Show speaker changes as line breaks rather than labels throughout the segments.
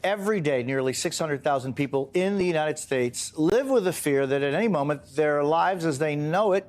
Every day, nearly 600,000 people in the United States live with the fear that at any moment their lives as they know it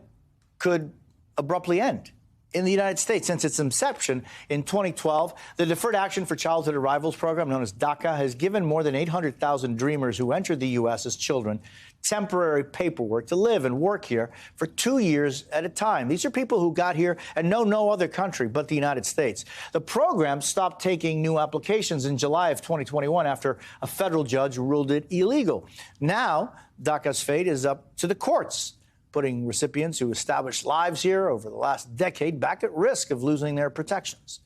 could abruptly end. In the United States, since its inception in 2012, the Deferred Action for Childhood Arrivals program, known as DACA, has given more than 800,000 dreamers who entered the U.S. as children temporary paperwork to live and work here for 2 years at a time. These are people who got here and know no other country but the United States. The program stopped taking new applications in July of 2021 after a federal judge ruled it illegal. Now, DACA's fate is up to the courts, putting recipients who established lives here over the last decade back at risk of losing their protections.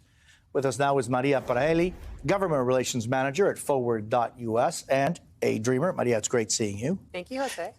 With us now is Maria Paraeli, Government Relations Manager at Forward.us and a dreamer. Maria, it's great seeing you.
Thank you, Jose.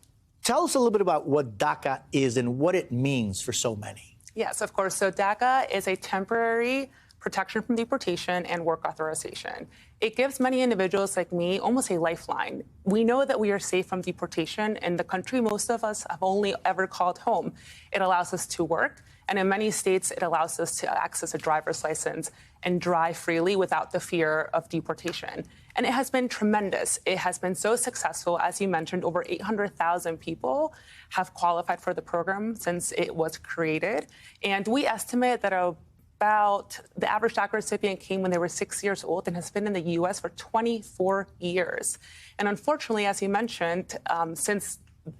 Tell us a little bit about what DACA is and what it means for so many.
Yes, of course. So DACA is a temporary protection from deportation and work authorization. It gives many individuals like me almost a lifeline. We know that we are safe from deportation in the country most of us have only ever called home. It allows us to work, and in many states, it allows us to access a driver's license and drive freely without the fear of deportation. And it has been tremendous. It has been so successful. As you mentioned, over 800,000 people have qualified for the program since it was created. And we estimate that about the average DACA recipient came when they were 6 years old and has been in the U.S. for 24 years. And unfortunately, as you mentioned, since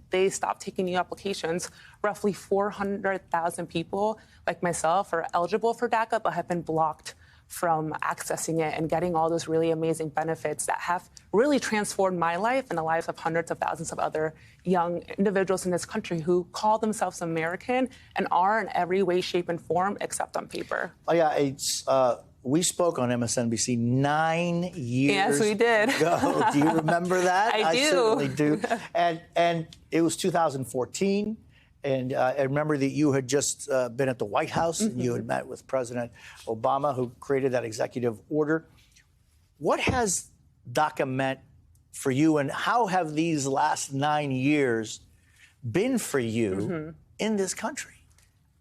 they stopped taking new applications, roughly 400,000 people like myself are eligible for DACA but have been blocked from accessing it and getting all those really amazing benefits that have really transformed my life and the lives of hundreds of thousands of other young individuals in this country who call themselves American and are in every way, shape, and form except on paper.
Oh, yeah, we spoke on MSNBC 9 years
Yes, we did.
ago. Do you remember that?
I do.
I certainly do. And it was 2014. And I remember that you had just been at the White House and you had met with President Obama, who created that executive order. What has DACA meant for you, and how have these last 9 years been for you in this country?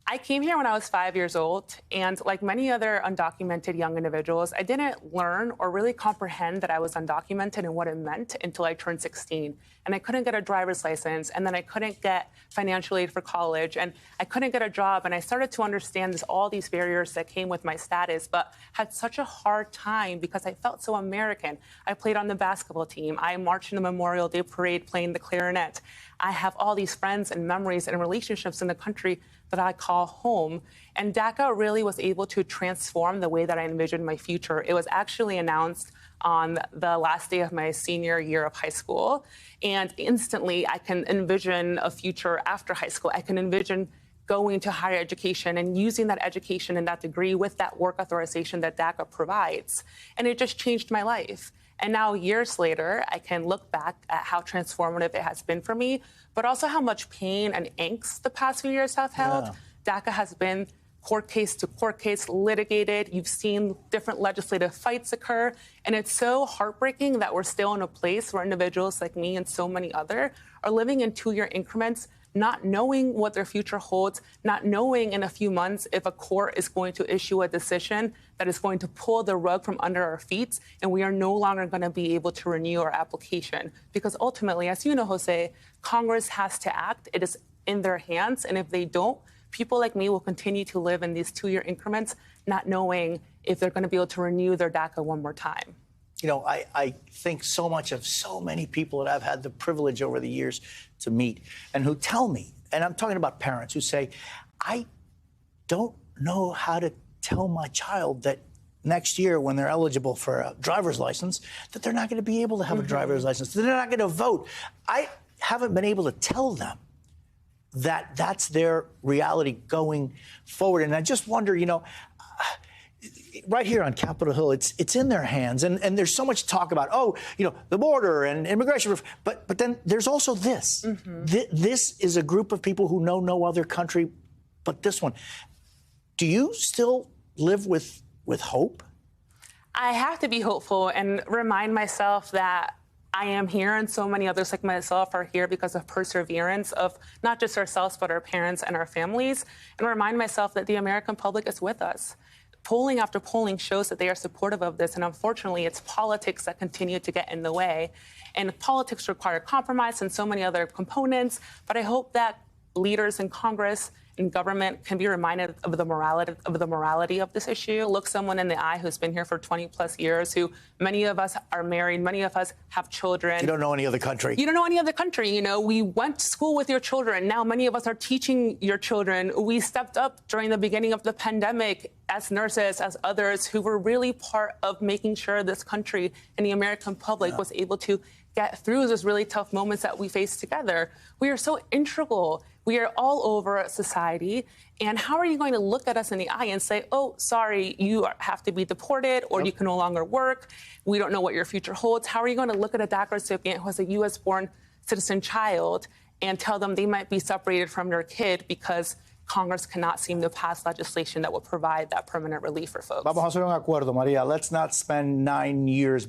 I came here when I was 5 years old, and like many other undocumented young individuals, I didn't learn or really comprehend that I was undocumented and what it meant until I turned 16. And I couldn't get a driver's license, and then I couldn't get financial aid for college, and I couldn't get a job, and I started to understand all these barriers that came with my status, but had such a hard time because I felt so American. I played on the basketball team. I marched in the Memorial Day Parade playing the clarinet. I have all these friends and memories and relationships in the country that I call home. And DACA really was able to transform the way that I envisioned my future. It was actually announced on the last day of my senior year of high school. And instantly, I can envision a future after high school. I can envision going to higher education and using that education and that degree with that work authorization that DACA provides. And it just changed my life. And now, years later, I can look back at how transformative it has been for me, but also how much pain and angst the past few years have held. Yeah. DACA has been court case to court case litigated. You've seen different legislative fights occur. And it's so heartbreaking that we're still in a place where individuals like me and so many other are living in 2-year increments, not knowing what their future holds, not knowing in a few months if a court is going to issue a decision that is going to pull the rug from under our feet, and we are no longer going to be able to renew our application. Because ultimately, as you know, Jose, Congress has to act. It is in their hands, and if they don't, people like me will continue to live in these 2-year increments, not knowing if they're going to be able to renew their DACA one more time.
You know, I think so much of so many people that I've had the privilege over the years to meet and who tell me, and I'm talking about parents who say, I don't know how to tell my child that next year when they're eligible for a driver's license, that they're not going to be able to have a driver's license, that they're not going to vote. I haven't been able to tell them that that's their reality going forward. And I just wonder, you know, right here on Capitol Hill, it's in their hands. And there's so much talk about, oh, you know, the border and immigration. But then there's also this. This is a group of people who know no other country but this one. Do you still live with hope?
I have to be hopeful and remind myself that I am here and so many others like myself are here because of perseverance of not just ourselves, but our parents and our families, and remind myself that the American public is with us. polling after polling shows that they are supportive of this. And unfortunately, it's politics that continue to get in the way. And politics require compromise and so many other components. But I hope that leaders in Congress and government can be reminded of the morality of this issue. Look someone in the eye who's been here for 20 plus years, who many of us are married, many of us have children.
You don't know any other country.
You don't know any other country. You know, we went to school with your children. Now many of us are teaching your children. We stepped up during the beginning of the pandemic as nurses, as others who were really part of making sure this country and the American public was able to get through those really tough moments that we face together. We are so integral. We are all over society. And how are you going to look at us in the eye and say, oh, sorry, you have to be deported or you can no longer work. We don't know what your future holds. How are you going to look at a DACA recipient who has a U.S.-born citizen child and tell them they might be separated from their kid because Congress cannot seem to pass legislation that would provide that permanent relief for folks?
Vamos a hacer un acuerdo, Maria. Let's not spend 9 years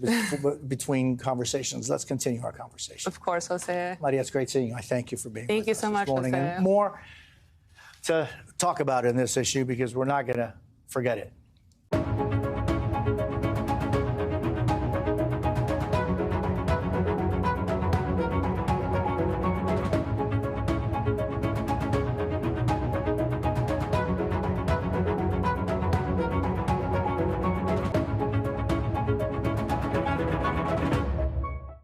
between conversations. Let's continue our conversation.
Of course, Jose.
Maria, it's great seeing you. I thank you for being with us
Thank you so much,
this morning.
Jose.
And more to talk about in this issue because we're not going to forget it.